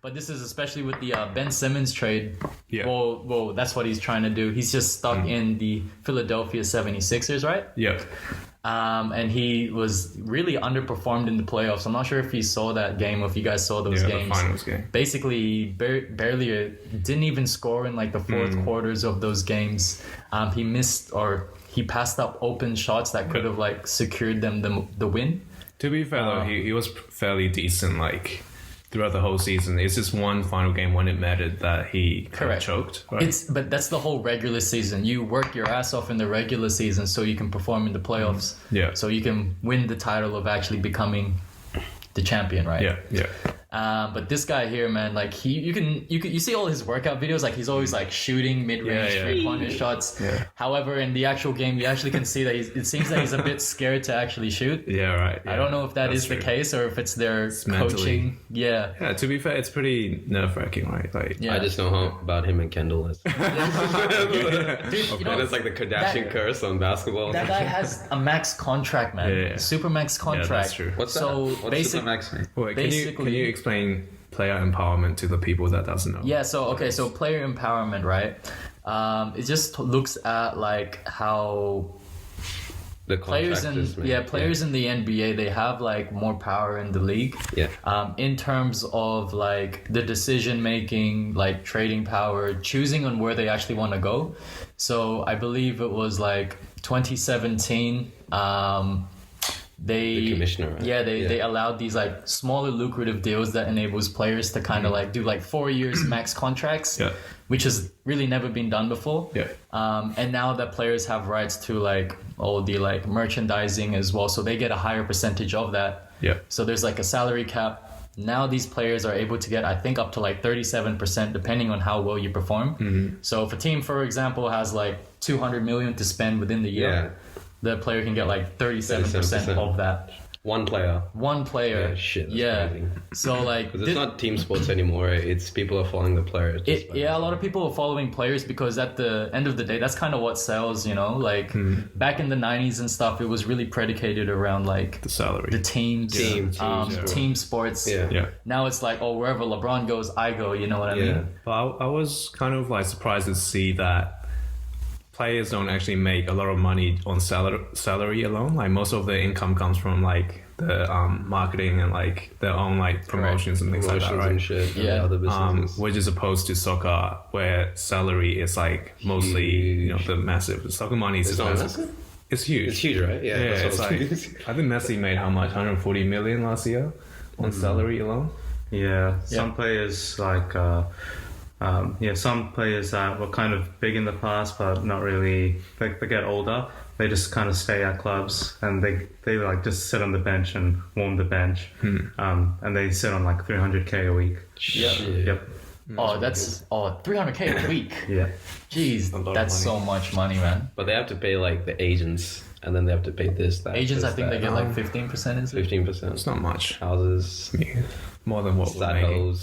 But this is especially with the Ben Simmons trade. Yeah. Well, that's what he's trying to do. He's just stuck in the Philadelphia 76ers, right? Yeah. And he was really underperformed in the playoffs. I'm not sure if you saw that game or if you guys saw those games. The finals game. Basically, barely didn't even score in like the fourth quarters of those games. He missed or he passed up open shots that could have like secured them the win. To be fair though, he was fairly decent like throughout the whole season. It's just one final game when it mattered that he kind of choked. Right? But that's the whole regular season. You work your ass off in the regular season so you can perform in the playoffs. Yeah. So you can win the title of actually becoming the champion, right? Yeah. But this guy here, man, like you see all his workout videos, like he's always like shooting mid-range three-pointer shots. Yeah. However, in the actual game, you actually can see that it seems that he's a bit scared to actually shoot. Yeah, right. Yeah, I don't know if that's the case or if it's their coaching. Mentally. Yeah. Yeah, to be fair, it's pretty nerve-wracking, right? Like, I just know about him and Kendall. Dude, It's like the Kardashian curse on basketball. That guy has a max contract, man. Yeah. Super max contract. Yeah, that's true. What's that? So What's Supermax mean? Wait, can you explain player empowerment to the people that doesn't know? Yeah, so player empowerment, right? It just looks at like how The players in the NBA, they have like more power in the league. Yeah. In terms of like the decision making, like trading power, choosing on where they actually want to go. So I believe it was like 2017. The commissioner, right? They allowed these like smaller lucrative deals that enables players to kind of like do like 4 years max contracts, which has really never been done before. Yeah. And now that players have rights to like all the like merchandising as well, so they get a higher percentage of that. Yeah. So there's like a salary cap. Now these players are able to get, I think, up to like 37% depending on how well you perform. So if a team, for example, has like 200 million to spend within the year, the player can get like 37% of that. One player. Yeah, shit. That's crazy. So like, because it's not team sports anymore. It's people are following the players. A lot of people are following players because at the end of the day, that's kind of what sells. You know, like back in the 90s and stuff, it was really predicated around like the salary, the team sports. Yeah. Now it's like, oh, wherever LeBron goes, I go. You know what I mean? But I was kind of like surprised to see that players don't actually make a lot of money on salary alone. Like most of their income comes from like the marketing and like their own like promotions and things like that, right? And shit, and other businesses. Which is opposed to soccer, where salary is like mostly the massive soccer money is massive. It's huge. It's huge, right? Yeah. It's like I think Messi made how much? 140 million last year on salary alone. Yeah. Some players like. Some players that were kind of big in the past, but not really. They get older. They just kind of stay at clubs, and they like just sit on the bench and warm the bench. And they sit on like 300k a week. Yep. Oh, that's 300k a week. Yeah. Jeez, that's so much money, man. But they have to pay like the agents, and then they have to pay that. Agents, I think they get like 15%. Is it? 15%. It's not much. Houses. More than what we make.